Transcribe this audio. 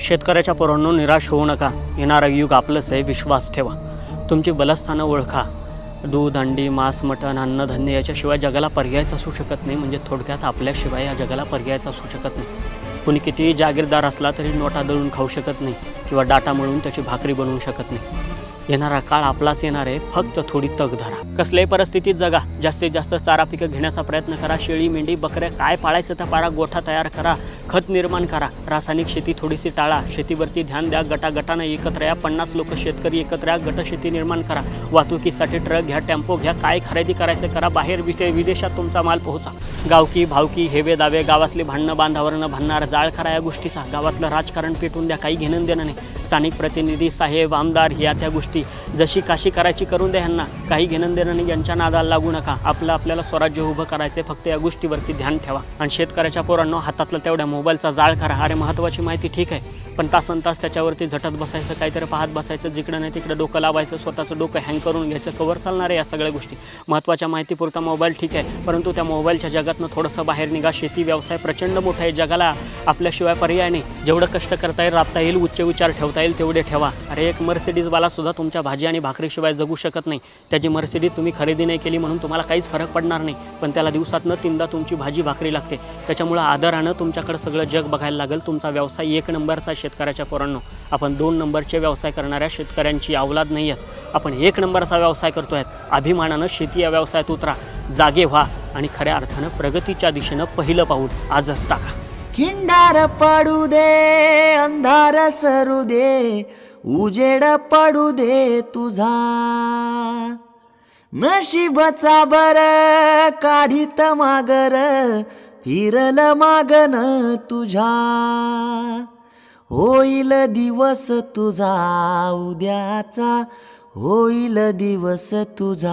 शेतकऱ्याच्या पोरांनो, निराश होऊ नका. येणारं युग आपलंच आहे, विश्वास ठेवा. तुमची बलस्थानं ओळखा. दूध, अंडी, मांस, मटण, अन्नधान्य याच्याशिवाय जगाला पर्यायच असू शकत नाही. म्हणजे थोडक्यात आपल्याशिवाय या जगाला पर्यायच असू शकत नाही. कुणी कितीही जागीरदार असला तरी नोटा दळून खाऊ शकत नाही किंवा डाटा मळून त्याची भाकरी बनवू शकत नाही. येणारा काळ आपलाच येणार आहे, फक्त थोडी तग धरा. कसल्याही परिस्थितीत जगा. जास्तीत जास्त चारा पिकं घेण्याचा प्रयत्न करा. शेळी, मेंढी, बकऱ्या काय पाळायचं त्या पाळा. गोठा तयार करा. खत निर्माण करा. रासायनिक शेती थोडीशी टाळा. शेतीवरती ध्यान द्या. गटागटानं एकत्र या. 50 लोक शेतकरी एकत्र या. गटशेती निर्माण करा. वाहतुकीसाठी ट्रक घ्या, टेम्पो घ्या. काय खरेदी करायचं करा. बाहेर विदेशात तुमचा माल पोहोचा. गावकी भावकी, हेवे दावे, गावातले भांडणं बांधावरनं भांडणार, जाळ करा या गोष्टीचा. गावातलं राजकारण पेटून द्या. काही घेणं देणं नाही. स्थानिक प्रतिनिधी, साहेब, आमदार या त्या गोष्टी जशी काशी करायची करून द्या. ह्यांना काही घेणं देणं नाही. यांच्या नादाला लागू नका. आपल्याला स्वराज्य उभं करायचं आहे. फक्त या गोष्टीवरती ध्यान ठेवा. आणि शेतकऱ्याच्या पोरांनो, हातातलं तेवढ्या मोबाईलचा जाळ करा. अरे महत्त्वाची माहिती ठीक आहे, पण तासनतास त्याच्यावरती झटत बसायचं, काहीतरी पाहत बसायचं, जिकडं नाही तिकडं डोकं लावायचं, स्वतःचं डोकं हँग करून घ्यायचं. कवर चालणार आहे या सगळ्या गोष्टी. महत्त्वाच्या माहितीपुरता मोबाईल ठीक आहे, परंतु त्या मोबाईलच्या जगातनं थोडंसं बाहेर निघा. शेती व्यवसाय प्रचंड मोठा आहे. जगाला आपल्याशिवाय पर्याय नाही. जेवढं कष्ट करता येईल, राबता येईल, उच्च विचार ठेवता येईल तेवढे ठेवा. अरे एक मर्सिडीजवाला सुद्धा तुमच्या भाजी आणि भाकरीशिवाय जगू शकत नाही. त्याची मर्सिडीज तुम्ही खरेदी नाही केली म्हणून तुम्हाला काहीच फरक पडणार नाही, पण त्याला दिवसातनं 3दा तुमची भाजी भाकरी लागते. त्याच्यामुळं आदरानं तुमच्याकडे सगळं जग बघायला लागेल. तुमचा व्यवसाय 1 नंबरचा. शेतकऱ्याच्या पोरांनो, आपण 2 नंबरचे व्यवसाय करणाऱ्या शेतकऱ्यांची अवलाद नाही आहेत. आपण 1 नंबरचा व्यवसाय करतो आहेत. अभिमानानं शेती या व्यवसायात उतरा, जागे व्हा आणि खऱ्या अर्थानं प्रगतीच्या दिशेनं पहिलं पाऊल आजच टाका. खिंडार पडू दे, अंधार सरू दे, उजेड पडू दे तुझा. नशिबचा बर काढीत मागर, फिरल मागन तुझ्या. होईल दिवस तुझा उद्याचा, होईल दिवस तुझा.